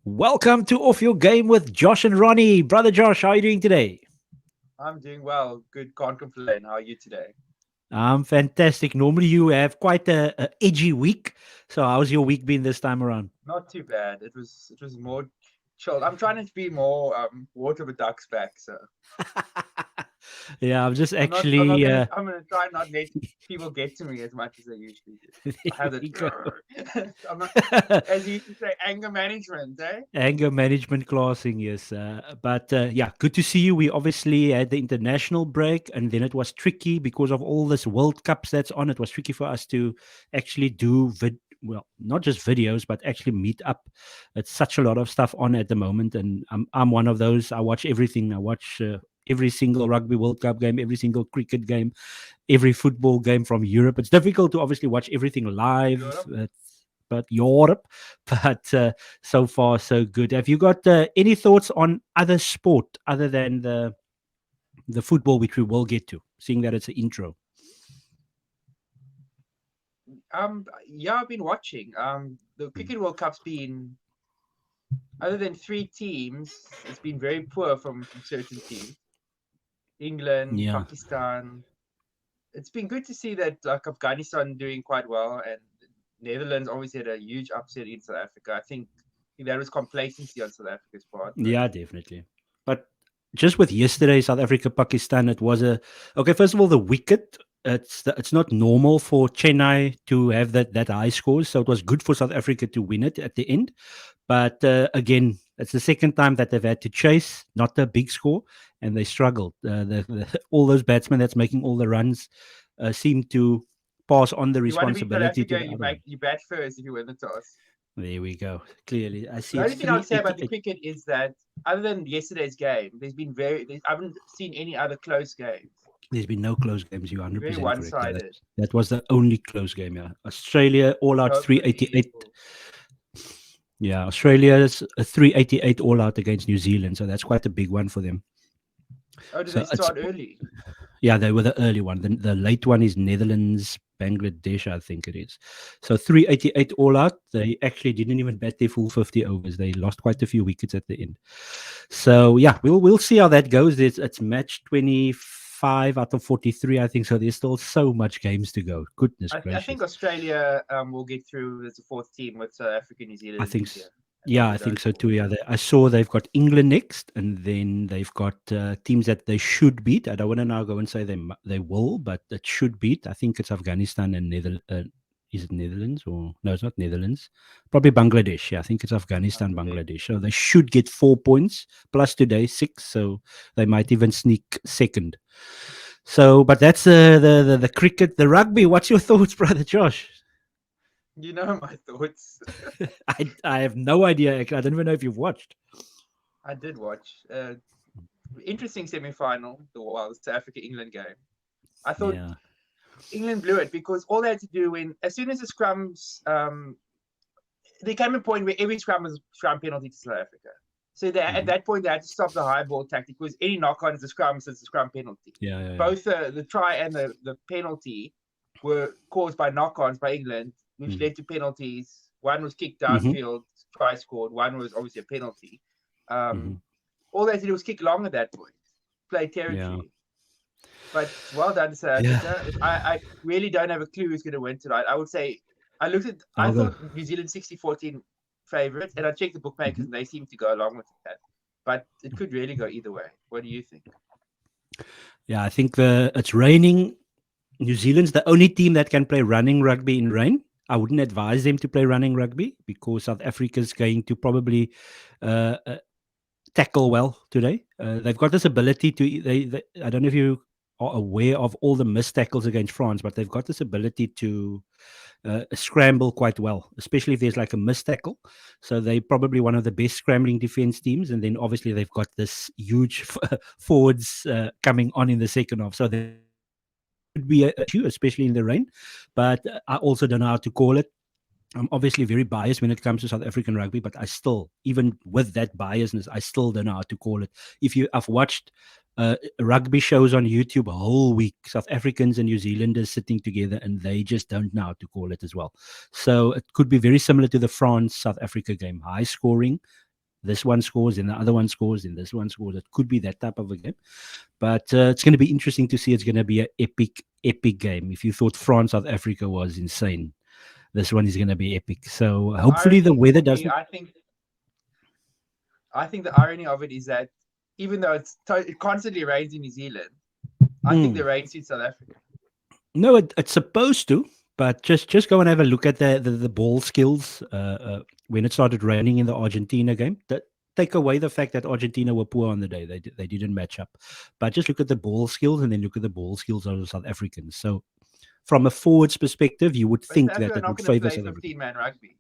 Welcome to Off Your Game with Josh and Ronnie. Brother Josh, how are you doing today? I'm doing well. Good. Can't complain. How are you today? I'm fantastic. Normally you have quite a edgy week. So how's your week been this time around? Not too bad. It was more chilled. I'm trying to be more water with ducks back. So Yeah, I'm just I'm not actually gonna I'm gonna try not let people get to me as much as they usually do. there I have we go. that I'm not, as you used to say, anger management, eh? Anger management classing, yes. But yeah, good to see you. We obviously had the international break, and then it was tricky because of all this World Cups that's on. It was tricky for us to actually do well, not just videos, but actually meet up. It's such a lot of stuff on at the moment, and I'm one of those. I watch everything. I watch. Every single Rugby World Cup game, every single cricket game, every football game from Europe. It's difficult to obviously watch everything live, Europe. but Europe. But so far, so good. Have you got any thoughts on other sport other than the football, which we will get to, seeing that it's an intro? Yeah, I've been watching. The Mm. Cricket World Cup's been, other than three teams, it's been very poor from certain teams. England, Yeah, Pakistan. It's been good to see that like Afghanistan doing quite well, and Netherlands obviously had a huge upset in South Africa. I think there was complacency on South Africa's part, but yeah, definitely. But just with yesterday, South Africa, Pakistan, it was a okay. First of all, the wicket. It's not normal for Chennai to have that high scores, so it was good for South Africa to win it at the end. But again, it's the second time that they've had to chase, not a big score, and they struggled. All those batsmen that's making all the runs seem to pass on the if you want to beat South responsibility to Africa, the other one. you bat first if you win the toss. There we go. Clearly, I The see only it's thing I would say about the 388. cricket is that other than yesterday's game, I haven't seen any other close games. There's been no close games. You're It's been very 100% correct. Yeah, one-sided. that was the only close game. Yeah, Australia all out Hopefully, 388. Yeah, Australia's a 388 all out against New Zealand, so that's quite a big one for them. oh, did they So it's start early? Yeah, they were the early one. The late one is Netherlands, Bangladesh, I think it is. So 388 all out. They actually didn't even bat their full 50 overs. They lost quite a few wickets at the end. So yeah, we'll see how that goes. It's match 25 out of 43, I think. So there's still so much games to go. Goodness I think gracious. Australia will get through as a fourth team with South Africa, New I Zealand, think India, and Yeah, they'll I be done think so for. too. Yeah, I saw they've got England next, and then they've got teams that they should beat. I don't want to now go and say they will, but it should beat. I think it's Afghanistan and is it Netherlands or no? It's not Netherlands. Probably Bangladesh. Yeah, I think it's Afghanistan, Bangladesh. Bangladesh. So they should get 4 points plus today 6. So they might even sneak second. So, but that's the cricket, the rugby. What's your thoughts, brother Josh? You know my thoughts. I have no idea. Actually, I don't even know if you've watched. I did watch. Interesting semi-final, the South Africa England game. I thought Yeah. England blew it because all they had to do as soon as the scrums, there came a point where every scrum was scrum penalty to South Africa. So at Hmm. that point they had to stop the high ball tactic because any knock on is a scrum, so it's a scrum penalty. Yeah, yeah, yeah. Both the try and the penalty were caused by knock-ons by England, which Mm. led to penalties. One was kicked Mhm, downfield, try scored. One was obviously a penalty. Um, mhm. all they had to do was kick long at that point, play Yeah. territory. But well done to South Yeah. Africa. I really don't have a clue who's going to win tonight. I would say I I'll go. thought New Zealand 60-14 favourites, and I checked the bookmakers Mhm. and they seem to go along with that. But it could really go either way. What do you think? Yeah, I think it's raining. New Zealand's the only team that can play running rugby in rain. I wouldn't advise them to play running rugby because South Africa's going to probably uh, uh, tackle well today. They've got this ability to. I don't know if you are aware of all the missed tackles against France, but they've got this ability to scramble quite well, especially if there's like a missed tackle. So they're probably one of the best scrambling defense teams. And then obviously they've got this huge forwards coming on in the second half. So that could be an issue, especially in the rain. But I also don't know how to call it. I'm obviously very biased when it comes to South African rugby, but I still, even with that biasness, I still don't know how to call it. I've watched rugby shows on YouTube a whole week, South Africans and New Zealanders sitting together, and they just don't know how to call it as well. So it could be very similar to the France South Africa game, high scoring, this one scores, and the other one scores, and this one scores. It could be that type of a game. But it's going to be interesting to see. It's going to be an epic game. If you thought France South Africa was insane, this one is going to be epic. So The hopefully the irony weather for me, doesn't. I think the irony of it is that even though it constantly rains in New Zealand, I think Mm. the rain suits South Africa. No, it's supposed to, but just go and have a look at the ball skills when it started raining in the Argentina game. That take away the fact that Argentina were poor on the day; they didn't match up. But just look at the ball skills, and then look at the ball skills of the South Africans. So, from a forwards perspective, you would But South think Africa that are it not would going to favor play South Africa. 15-man rugby.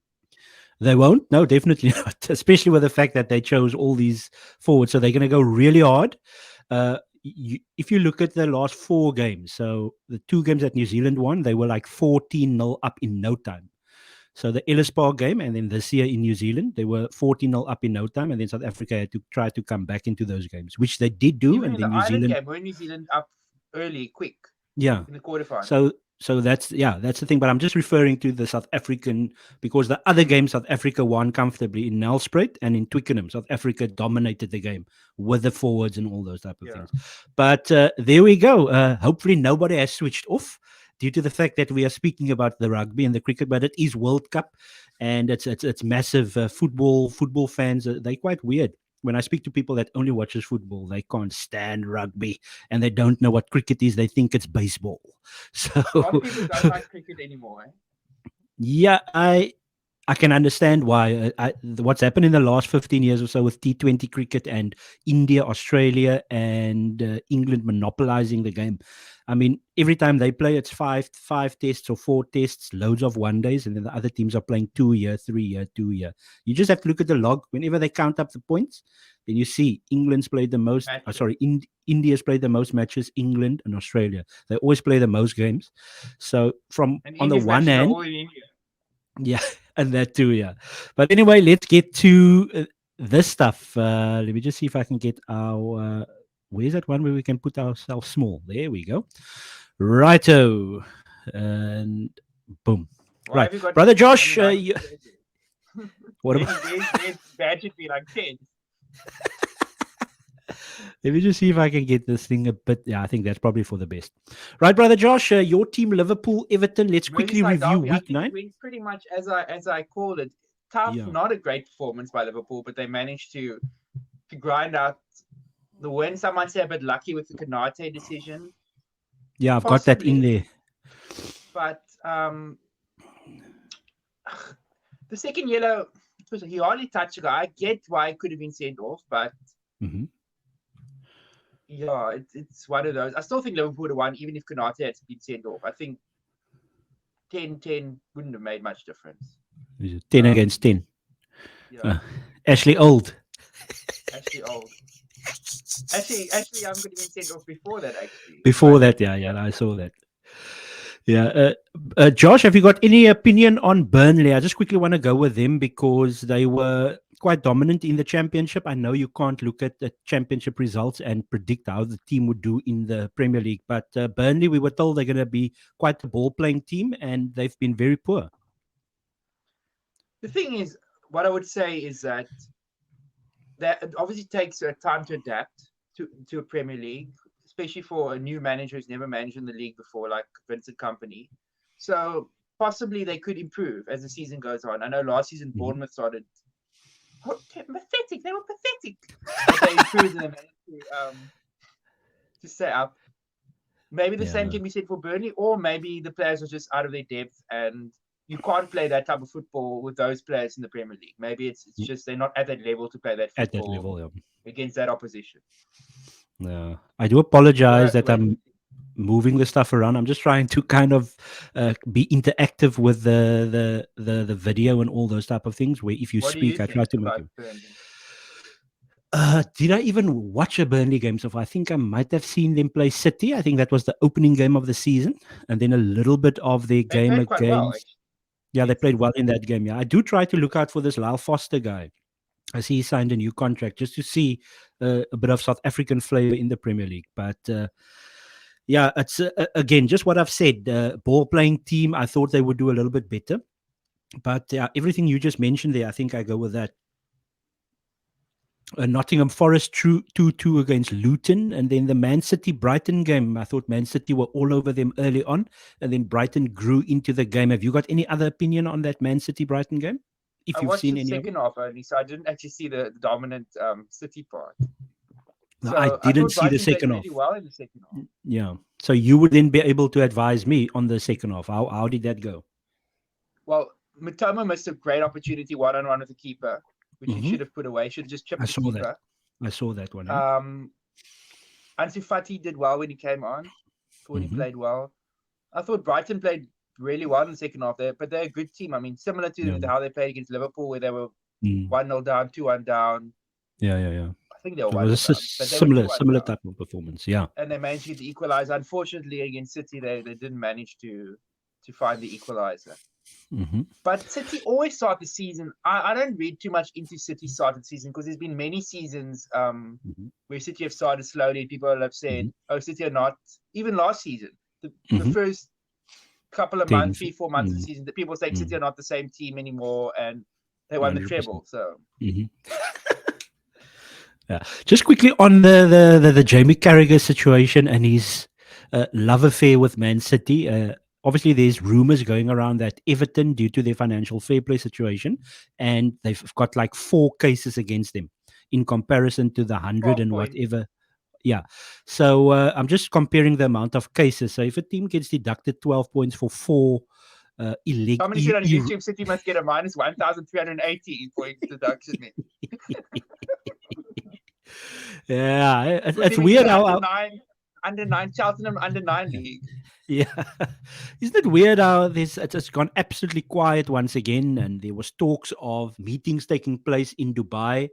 They won't. No, definitely not. Especially with the fact that they chose all these forwards, so they're going to go really hard. If you look at the last 4 games, so the 2 games that New Zealand won, they were like 14-0 up in no time. So the Ellis Park game, and then this year in New Zealand, they were 14-0 up in no time, and then South Africa had to try to come back into those games, which they did do, Even and in then the New Ireland Zealand, game, were New Zealand up early, quick yeah. in the quarterfinal? So that's the thing. But I'm just referring to the South African, because the other game South Africa won comfortably in Nelspruit and in Twickenham. South Africa dominated the game with the forwards and all those type of Yeah. things. But there we go. Hopefully nobody has switched off due to the fact that we are speaking about the rugby and the cricket. But it is World Cup, and it's massive. Football fans, they're quite weird. When I speak to people that only watches football, they can't stand rugby and they don't know what cricket is. They think it's baseball. So A lot of people don't like cricket anymore. yeah, I can understand why. What's happened in the last 15 years or so with T20 cricket and India, Australia, and England monopolizing the game. I mean, every time they play, it's five tests or 4 tests, loads of one days, and then the other teams are playing 2 year, 3 year, 2 year. You just have to look at the log. Whenever they count up the points, then you see England's played the most. India's played the most matches. England and Australia, they always play the most games. So from And on the India's one matches are hand, all in India. yeah, and that too, yeah. But anyway, let's get to this stuff. Let me just see if I can get our. Where's that one where we can put ourselves small? There we go. Righto. And boom. Why Right. have you got Brother Josh, only 9 what There's, about, there's badge be like 10. let me just see if I can get this thing a bit. Yeah, I think that's probably for the best. Right, Brother Josh, your team, Liverpool, Everton. Let's quickly Merseyside review derby. I week think 9. it went pretty much as I called it. Tough, Yeah. not a great performance by Liverpool, but they managed to grind out the win. Some might say a bit lucky with the Canate decision, Yeah, I've got that in possibly. there. But the second yellow, he hardly touched a guy. I get why it could have been sent off, but Mhm. yeah, it's one of those. I still think Liverpool would have won even if Canate had been sent off. I think 10-10 wouldn't have made much difference. 10 against 10. Yeah, Ashley Old. Ashley Old. Actually, I'm going to be sent off before that. Actually, Before that, yeah, I saw that. Yeah, Josh, have you got any opinion on Burnley? I just quickly want to go with them because they were quite dominant in the championship. I know you can't look at the championship results and predict how the team would do in the Premier League, but Burnley, we were told they're going to be quite a ball-playing team, and they've been very poor. The thing is, what I would say is that it obviously takes time to adapt to a Premier League, especially for a new manager who's never managed in the league before, like Vincent Kompany. So possibly they could improve as the season goes on. I know last season Bournemouth started pathetic. They were pathetic, but they improved and they managed to stay up. Maybe the same can be said for Burnley, or maybe the players are just out of their depth and you can't play that type of football with those players in the Premier League. Maybe it's just they're not at that level to play that football At that level, yeah. against that opposition. Yeah, I do apologize that I'm moving the stuff around. I'm just trying to kind of be interactive with the video and all those type of things. Where if you What speak, do I you try think to make about you. Burnley? Did I even watch a Burnley game so far? I think I might have seen them play City. I think that was the opening game of the season, and then a little bit of their They game played quite well, against. actually. Yeah, they played City. well in that game. Yeah, I do try to look out for this Lyle Foster guy. I see he signed a new contract just to see a bit of South African flavor in the Premier League. But yeah, it's again just what I've said. Ball playing team. I thought they would do a little bit better, but everything you just mentioned there, I think I go with that. Nottingham Forest 2-2 against Luton, and then the Man City Brighton game. I thought Man City were all over them early on, and then Brighton grew into the game. Have you got any other opinion on that Man City Brighton game? I If you've watched seen the any of it? second half only, so I didn't actually see the dominant City part. No, I So I didn't thought see the Brighton played second really half. well in the second half. Yeah. So you would then be able to advise me on the second half. How did that go? Well, Matoma missed a great opportunity one-on-one with the keeper, which he Hmm. should have put away. Should have just I chipped the saw that. keeper. I saw that one. Eh? Um, Ansu Fati did well when he came on. Thought he Hmm. played well. I thought Brighton played really well in the second half there, but they're a good team. I mean, similar Yeah. to how they played against Liverpool, where they were Mm. 1-0 down, 2-1 down. Yeah. I think they were It was 1-0 a down, but they were 2-1 similar down. type of performance. Yeah. And they managed to get the equalizer. Unfortunately, against City, they didn't manage to find the equalizer. Hmm. But City always start the season. I don't read too much into City started season because there's been many seasons Hmm. where City have started slowly. People have said, Hmm. "Oh, City are not." Even last season, the Hmm. first couple of months, Things. 3-4 months of the season, the people say City are not the same team anymore, and they won the 100%. treble. So Yeah. Just quickly on the Jamie Carragher situation and his love affair with Man City. Obviously, there's rumors going around that Everton, due to their financial fair play situation, and they've got like 4 cases against them in comparison to the 100 12 and points. whatever. Yeah. So I'm just comparing the amount of cases. So if a team gets deducted 12 points for 4 Somebody said on YouTube, City must get a minus 1,380 point deduction. yeah, Put it's him into weird the how, under nine Cheltenham under 9 league. yeah. Isn't it weird how it's gone absolutely quiet once again? And there was talks of meetings taking place in Dubai,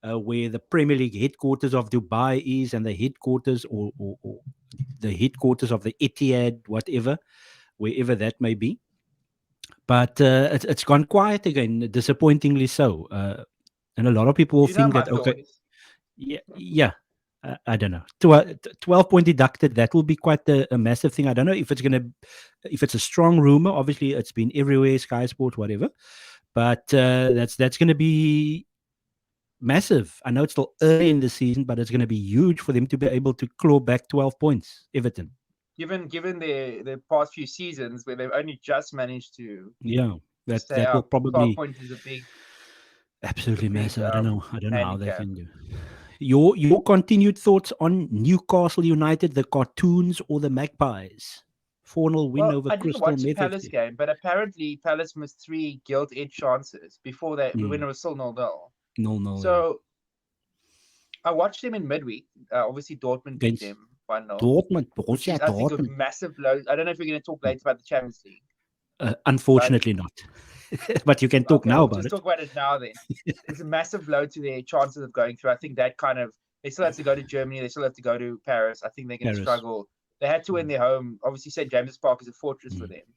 where the Premier League headquarters of Dubai is, and the headquarters or the headquarters of the Etihad, whatever, wherever that may be. But it's gone quiet again, disappointingly so. And a lot of people You know think my that, okay, thoughts. yeah. I don't know. 12-point deducted. That will be quite a massive thing. I don't know if it's a strong rumor. Obviously, it's been everywhere, Sky Sport, whatever. But that's going to be massive. I know it's still early in the season, but it's going to be huge for them to be able to claw back 12 points. Everton. Given the past few seasons where they've only just managed Yeah, to that stay that will up, 12 probably points is a absolutely big massive. I don't know. I don't know how they handicap. can do. Your continued thoughts on Newcastle United, the Cartoons, or the Magpies? 4-0 win Well, over I didn't Crystal watch the Meth Palace FC. game, but apparently Palace missed 3 gilt-edged chances before that when Mm. it was still 0-0. No, yeah. So I watched them in midweek. Obviously, Dortmund beat Against them 1-0, Dortmund, which Borussia is, I think, a Dortmund. massive blow. I don't know if we're going to talk later about the Champions League, but Unfortunately not. But you can talk okay, now we'll about just it. talk about it now then. It's a massive blow to their chances of going through. I think that kind of they still have to go to Germany. They still have to go to Paris. I think they're going to Paris. struggle. They had to win Mm. their home. Obviously, St James's Park is a fortress for Mm. them. Yeah,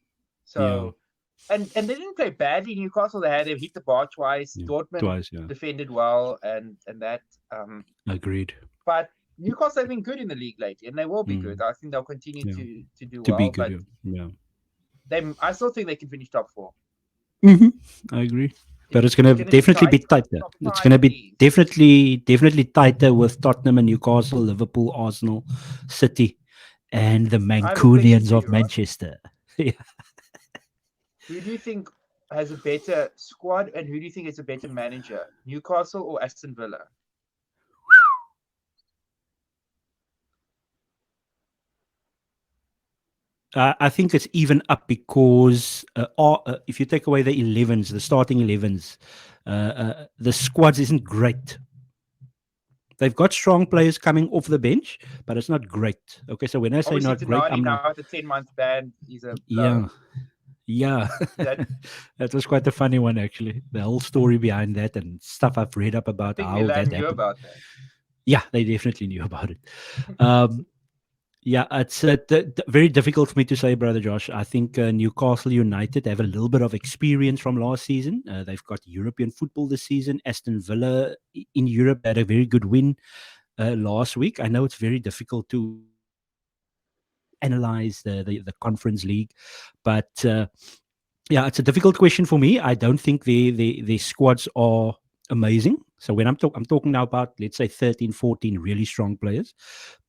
So and they didn't play badly. Newcastle they hit the bar twice. yeah. Dortmund Twice, yeah. defended well and that. Agreed. But Newcastle have been good in the league lately, and they will be good. Mm. I think they'll continue Yeah. to do To be well. good, But yeah. Yeah. I still think they can finish top 4. Hmm. I agree. But it's going It's to going to be definitely be tight. tighter. Top It's going 5, to be please. definitely tighter with Tottenham and Newcastle, Liverpool, Arsenal, City, and the I have a question Mancunians for of you, Ross. Manchester. Yeah. Who do you think has a better squad, and who do you think is a better manager, Newcastle or Aston Villa? I think it's even up because if you take away the 11s, the starting 11s, the squads isn't great. They've got strong players coming off the bench, but it's not great. Okay, so when I say Obviously, not great, Tonali now with the 10-month ban is a blow. yeah, yeah. That That was quite a funny one, actually. The whole story behind that and stuff I've read up I about think how Milan that knew happened. about that. Yeah, they definitely knew about it. Um, Yeah, it's very difficult for me to say, brother Josh. I think Newcastle United have a little bit of experience from last season. They've got European football this season. Aston Villa in Europe had a very good win last week. I know it's very difficult to analyze the Conference League, but yeah, it's a difficult question for me. I don't think their squads are amazing. So when I'm talking now about, let's say, 13, 14 really strong players,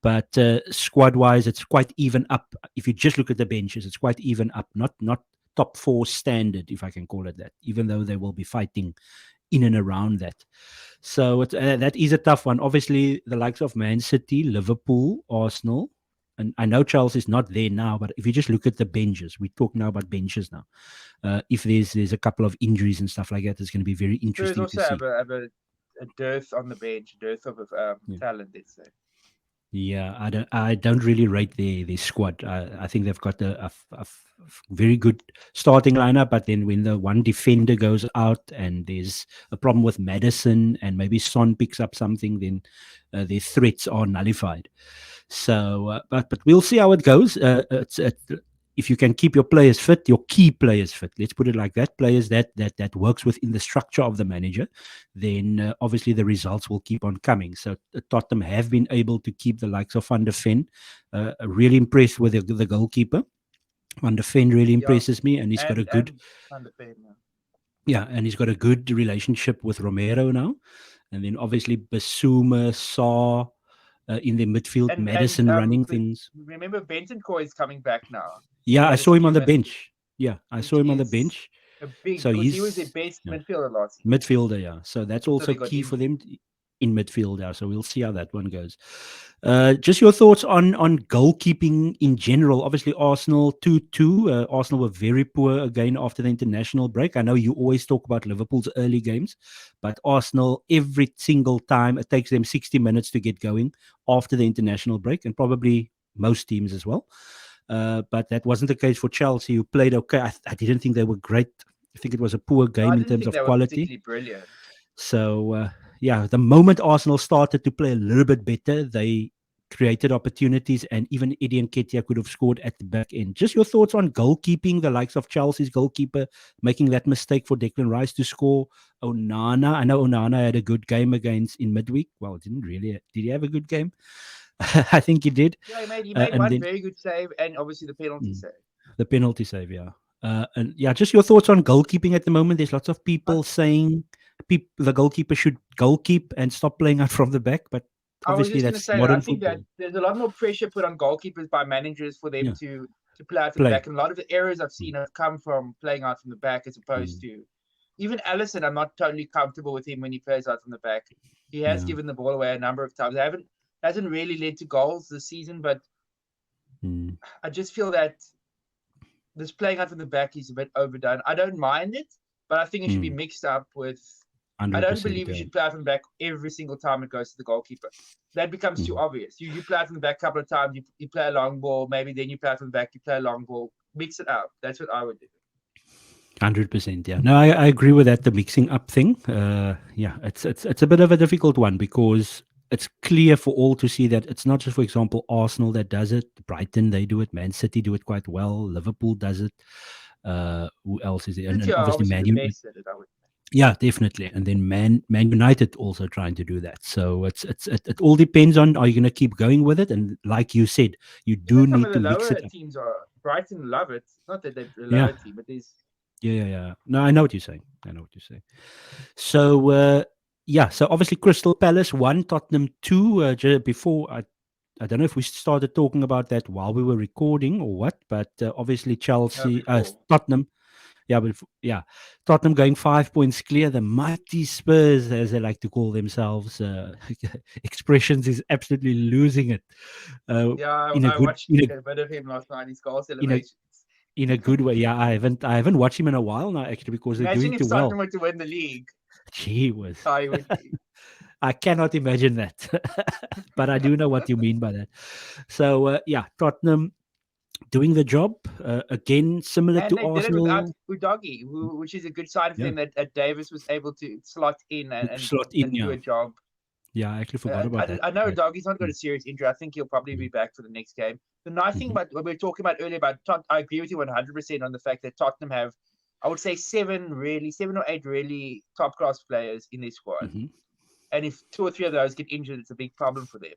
but squad wise, it's quite even up. If you just look at the benches, it's quite even up. Not top four standard, if I can call it that. Even though they will be fighting in and around that. So that is a tough one. Obviously, the likes of Man City, Liverpool, Arsenal, and I know Chelsea's not there now, but if you just look at the benches, we talk now about benches now. If there's a couple of injuries and stuff like that, it's going to be very Spurs interesting to also have see. a dearth on the bench, dearth of Yeah. talent, let's say. Yeah, I don't really rate their squad. I think they've got a very good starting lineup, but then when the one defender goes out and there's a problem with Madison and maybe Son picks up something, then their threats are nullified. So, but we'll see how it goes. If you can keep your players fit, your key players fit, let's put it like that, players that works within the structure of the manager, then obviously the results will keep on coming. So Tottenham have been able to keep the likes of Van der Ven. Really impressed with the goalkeeper. Van der Ven really Yeah, impresses me, and he's got a good, and Van de Ven, yeah. yeah, and he's got a good relationship with Romero now. And then obviously Basuma, Saw in the midfield, And Madison running things. remember Bentancur is coming back now. He Yeah, I had a saw him few on the minutes, bench. Yeah, I which saw him on the is bench. a big So because he was their he's, best yeah, midfielder last season midfielder. Yeah, so that's until also they got key for injured. them in midfield. Yeah, so we'll see how that one goes. Just your thoughts on goalkeeping in general. Obviously, Arsenal 2-2. Arsenal were very poor again after the international break. I know you always talk about Liverpool's early games, but Arsenal, every single time, it takes them 60 minutes to get going after the international break, and probably most teams as well. But that wasn't the case for Chelsea, who played okay. I didn't think they were great. I think it was a poor No, I game in didn't terms think of they were quality. particularly brilliant. So yeah, the moment Arsenal started to play a little bit better, they created opportunities, and even Eddie Nketiah could have scored at the back end. Just your thoughts on goalkeeping, the likes of Chelsea's goalkeeper making that mistake for Declan Rice to score. Onana, I know Onana had a good game against in midweek. Well, didn't really. Did he have a good game? I think he did. Yeah, he made And one then very good save, and obviously the penalty mm, save. the penalty save, yeah. And yeah, just your thoughts on goalkeeping at the moment. There's lots of I, people saying the goalkeeper should goalkeep and stop playing out from the back, but I was obviously just going to that's say that I modern think that football. there's a lot more pressure put on goalkeepers by managers for them Yeah, to play out from the play. back, and a lot of the errors I've Mm, seen have come from playing out from the back as opposed mm, to even Allison. I'm not totally comfortable with him when he plays out from the back. He has yeah. given the ball away a number of times. I haven't hasn't really led to goals this season, but Mm, I just feel that this playing out from the back is a bit overdone. I don't mind it, but I think it should be mm, mixed up with. I don't 100%. believe you should play out from the back every single time it goes to the goalkeeper. That becomes too Mm, obvious. You play out from the back a couple of times, you play a long ball, maybe then you play out from the back, you play a long ball. Mix it up. That's what I would do. 100%. Yeah. No, I agree with that. The mixing up thing. Yeah, it's a bit of a difficult one because it's clear for all to see that it's not just, for example, Arsenal that does it. Brighton, they do it. Man City do it quite well. Liverpool does it. Who else is it? And City are obviously obviously Man the U. best at it, I would say. Yeah, definitely. And then Man United also trying to do that. So it all depends on, are you going to keep going with it? And like you said, you Even do some of need the to mix lower it up. teams are Brighton love it. Not that they're a Yeah, lower team, but there's yeah. No, I know what you're saying. I know what you're saying. So yeah, so obviously Crystal Palace 1, Tottenham 2. Before I don't know if we started talking about that while we were recording or what, but obviously Chelsea, before. Tottenham. Yeah, but yeah, Tottenham going 5 points clear. The mighty Spurs, as they like to call themselves, expressions is absolutely losing it. Yeah, In a I good, watched a bit of him last night. His goal in a celebrations. in a good way. Yeah, I haven't watched him in a while now actually because they're Imagine doing if too Tottenham well. were to win the league, Gee whiz. how he would be. I cannot imagine that, but I do know what you mean by that. So yeah, Tottenham doing the job again, similar And to they did it without Arsenal. Udogi, which is a good sign for Yeah, them that Davis was able to slot in slot in. and do Yeah, a job. yeah. I actually forgot about that. I know But, Udogi's not got a mm, serious injury. I think he'll probably be mm, back for the next game. The nice thing mhm, about what we were talking about earlier about I agree with you 100% on the fact that Tottenham have, I would say, seven or eight really top class players in their squad. mhm, And if two or three of those get injured, it's a big problem for them.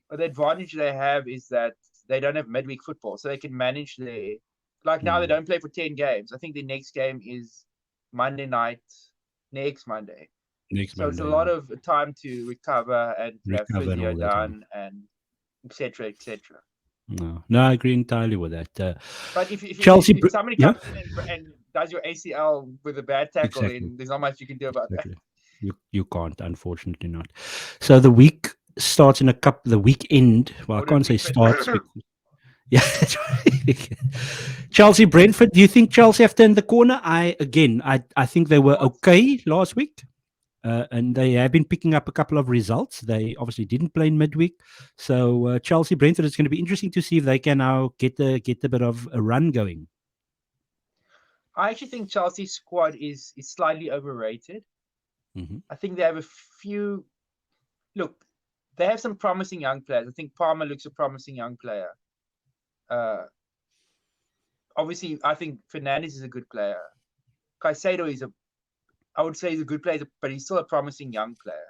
But the advantage they have is that they don't have midweek football, so they can manage their. Like now, they mm, don't play for 10 games. I think the next game is Monday night, next Monday. Next So it's a Monday, lot of time to recover and to have recover and physio all that. done and etc. etc. No, no, I agree entirely with that. But if Chelsea, if somebody yeah, comes in and does your ACL with a bad tackle, exactly, then there's not much you can do about that. exactly. You can't, unfortunately, not. So the week starts in a couple. The weekend. Well, I Order can't say Brentford. starts because yeah, that's right. Chelsea, Brentford. Do you think Chelsea have turned the corner? I think they were Thoughts? okay last week. And they have been picking up a couple of results. They obviously didn't play in midweek, so Chelsea Brentford. It's going to be interesting to see if they can now get a bit of a run going. I actually think Chelsea's squad is slightly overrated. Hmm. I think they have a few. Look, they have some promising young players. I think Palmer looks a promising young player. Uh, Obviously, I think Fernandes is a good player. Caicedo is a, I would say he's a good player, but he's still a promising young player.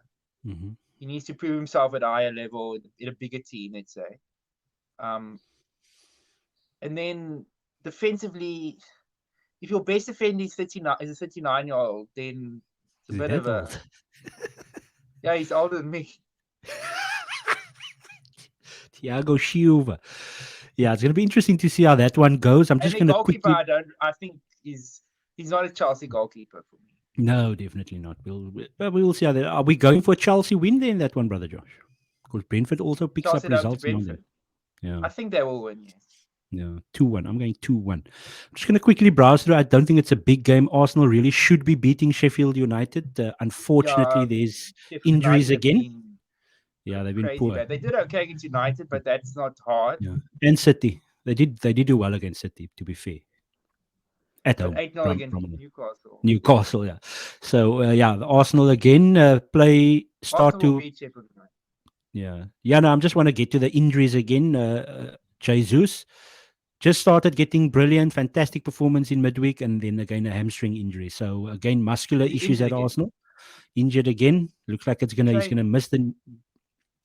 Hmm. He needs to prove himself at a higher level in a bigger team, let's say. Um, and then defensively, if your best defender is 39 is a 39-year-old, then it's a Is it bit of that a old? yeah, he's older than me. Thiago Silva. Yeah, it's going to be interesting to see how that one goes. I'm And just the going to goalkeeper, quickly. I think he's not a Chelsea goalkeeper for me. No, definitely not. We will see how that. Are we going for a Chelsea win then? That one, brother Josh, because Brentford also picks Chelsea up at home to results now and then. Brentford. Yeah. I think they will win, yes. Yeah, 2-1. I'm going 2-1. I'm just going to quickly browse through. I don't think it's a big game. Arsenal really should be beating Sheffield United. Unfortunately, Yeah, there's Sheffield injuries United have again. been Yeah, they've been crazy poor. bad. They did okay against United, but that's not hard. Yeah, and City. They did do well against City. To be fair, at But home, 8-0 against Prominent. Newcastle. Newcastle. Yeah. So yeah, the Arsenal again play start Arsenal will to beat Sheffield United. yeah. No, I'm just want to get to the injuries again. Jesus just started getting brilliant, fantastic performance in midweek, and then again a hamstring injury. So again, muscular Is he issues injured at again? Arsenal. Injured again. Looks like he's gonna Training. miss the.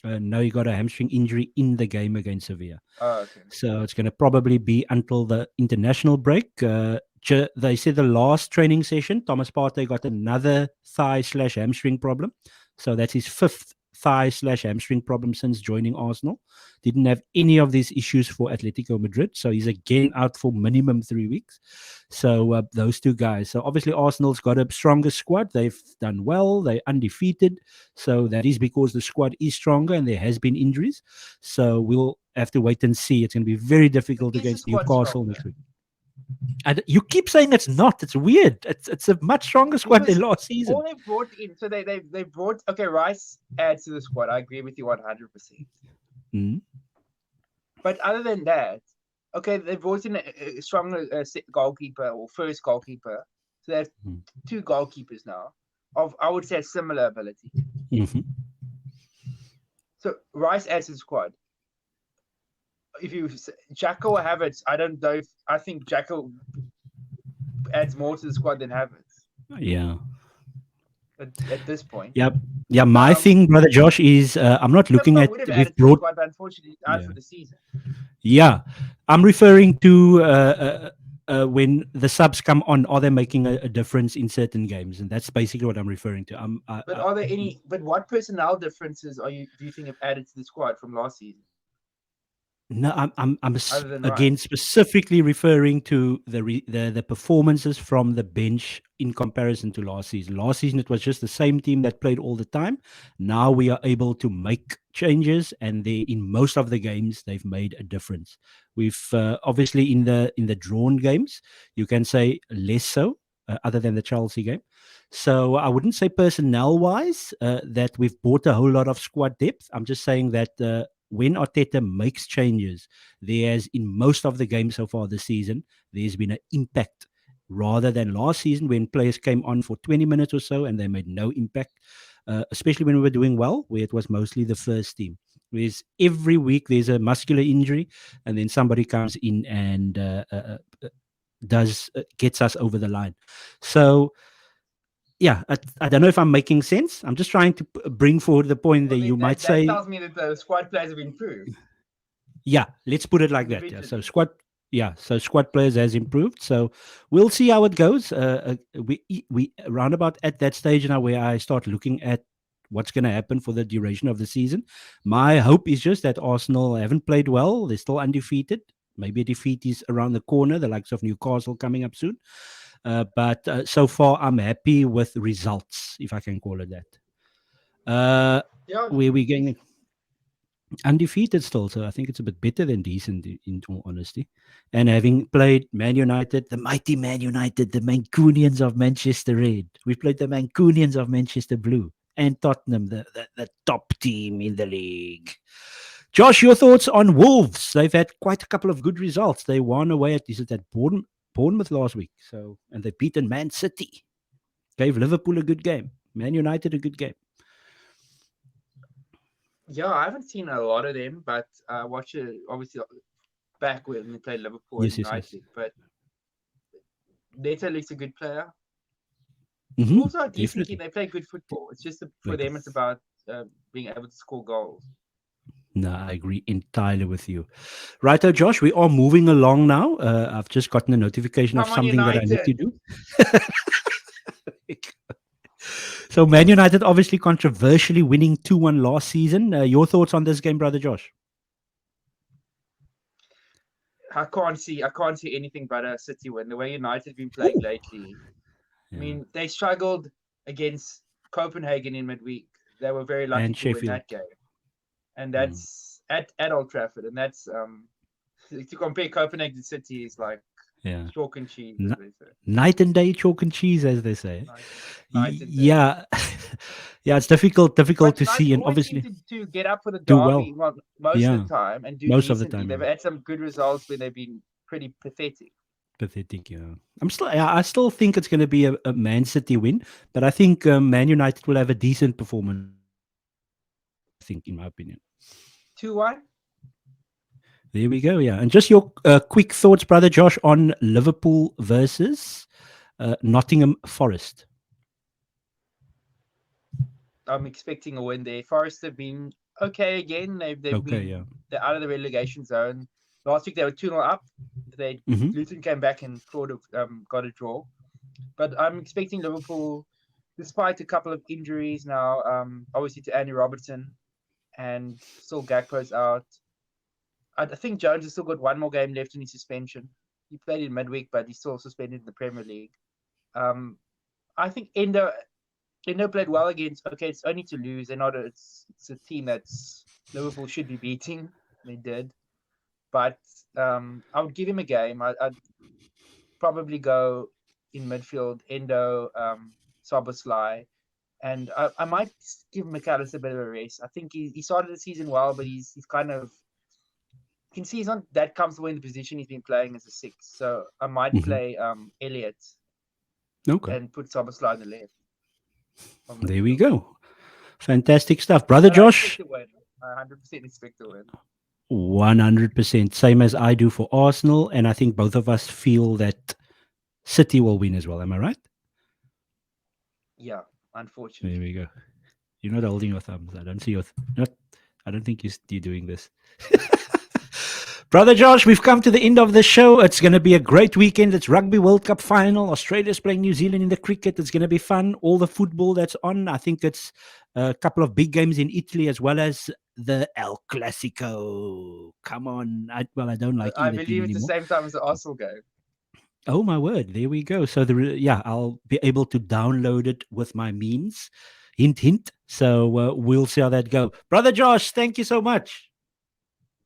No, he got a hamstring injury in the game against Sevilla. Oh, okay. So it's going to probably be until the international break. They said the last training session, Thomas Partey got another thigh/hamstring problem. So that's his fifth thigh/hamstring problem since joining Arsenal. Didn't have any of these issues for Atletico Madrid. So he's again out for minimum 3 weeks. So those two guys. So obviously Arsenal's got a stronger squad. They've done well. They're undefeated. So that is because the squad is stronger and there has been injuries. So we'll have to wait and see. It's going to be very difficult Is the against squad Newcastle next stronger? week. And you keep saying it's not. It's weird. It's a much stronger squad than Because last all season. they brought in, so they brought okay, Rice adds to the squad. I agree with you 100%. Mm. But other than that, okay, they brought in a stronger goalkeeper or first goalkeeper. So they have Mm. two goalkeepers now of I would say similar ability. Mm-hmm. So Rice adds to the squad. If you Jacko or Havertz, I don't know. I think Jacko adds more to the squad than Havertz Yeah. at this point. Yeah. Yeah. My Um, thing, brother Josh, is I'm not looking Timber at would have we've added to the brought. squad, but unfortunately out Yeah. for the season. Yeah, I'm referring to when the subs come on. Are they making a difference in certain games? And that's basically what I'm referring to. But are there any? But what personnel differences do you think have added to the squad from last season, No, other than again Rice? specifically referring to the performances from the bench in comparison to last season. Last season it was just the same team that played all the time. Now we are able to make changes, and they in most of the games they've made a difference. We've obviously in the drawn games you can say less so, other than the Chelsea game. So I wouldn't say personnel wise that we've bought a whole lot of squad depth. I'm just saying that. When Arteta makes changes, there has in most of the games so far this season, there's been an impact rather than last season when players came on for 20 minutes or so and they made no impact, especially when we were doing well, where it was mostly the first team. Whereas every week there's a muscular injury and then somebody comes in and does gets us over the line. So yeah, I don't know if I'm making sense. I'm just trying to bring forward the point that Well, you then might that say tells me that the squad players have improved yeah, let's put it like that. Yeah. So individually. squad. Yeah, so squad players has improved. So we'll see how it goes. We round about at that stage now where I start looking at what's going to happen for the duration of the season. My hope is just that Arsenal haven't played well. They're still undefeated. Maybe a defeat is around the corner, the likes of Newcastle coming up soon. But so far, I'm happy with results, if I can call it that. Uh, Yeah, where we dec- going undefeated still, so I think it's a bit better than decent, in all honesty. And having played Man United, the mighty Man United, the Mancunians of Manchester Red, we played the Mancunians of Manchester Blue, and Tottenham, the top team in the league. Josh, your thoughts on Wolves? They've had quite a couple of good results. They won away at, is it at Bournemouth last week? So, and they've beaten Man City, gave Liverpool a good game, Man United a good game. yeah, I haven't seen a lot of them, but I watch it obviously back when they played Liverpool and Yes, yes, yes. United. But Neto looks a good player. Wolves are a decent team. Definitely. They play good football. It's just for They do. them, it's about being able to score goals. No, I agree entirely with you. Righto, Josh, we are moving along now. I've just gotten a notification of Come on, something that I need United! to do. So, Man United obviously controversially winning 2-1 last season. Your thoughts on this game, brother Josh? I can't see anything but a City win. The way United been playing Ooh. lately. I Yeah. mean, they struggled against Copenhagen in midweek. They were very lucky And to win Sheffield. that game, and Mm. that's at Old Trafford, and that's to compare Copenhagen to City is like Yeah. chalk and cheese, as N- they say. Night and day, chalk and cheese, as they say. Night, night and day. Yeah. Yeah, it's difficult But to United see, and always seem obviously to get up for the do derby well. well, most of Yeah, the time and do most of the decently. time, They've yeah. had some good results where they've been pretty pathetic. Pathetic, yeah. I still think it's going to be a Man City win, but I think Man United will have a decent performance as well. I think, in my opinion. 2-1. There we go. Yeah, and just your quick thoughts, brother Josh, on Liverpool versus Nottingham Forest. I'm expecting a win there. Forest have been okay again. They've Okay, been yeah. they're out of the relegation zone. Last week they were 2-0 up. They Mm-hmm. Luton came back and clawed got a draw. But I'm expecting Liverpool, despite a couple of injuries now, obviously to Andy Robertson and still Gakpo's out. I think Jones has still got one more game left in his suspension. He played in midweek, but he's still suspended in the Premier League. Um, I think Endo played well against. Okay, it's only to lose. They're not. It's a team that's Liverpool should be beating. They did, but I would give him a game. I'd probably go in midfield. Endo, Soboslai, and I might give McAllister a bit of a rest. I think he started the season well, but he's kind of you can see he's not that comfortable in the position he's been playing as a six. So I might Mm-hmm. play Elliot Okay, and put Soboslai on the left of there we midfield. go. Fantastic stuff, brother But I expect Josh. to win. I 100% expect to win. 100%, same as I do for Arsenal, and I think both of us feel that City will win as well. Am I right? Yeah, There unfortunately. we go. You're not holding your thumbs. I don't see your. Not. I don't think you're doing this. Brother Josh, we've come to the end of the show. It's going to be a great weekend. It's Rugby World Cup final. Australia's playing New Zealand in the cricket. It's going to be fun. All the football that's on. I think it's a couple of big games in Italy as well as the El Clasico. Come on. I don't like I either team believe it's the anymore. same time as the Arsenal game. Oh my word! There we go. So yeah, I'll be able to download it with my means. Hint, hint. So we'll see how that go. Brother Josh, thank you so much.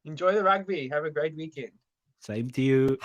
Enjoy the rugby. Have a great weekend. Same to you.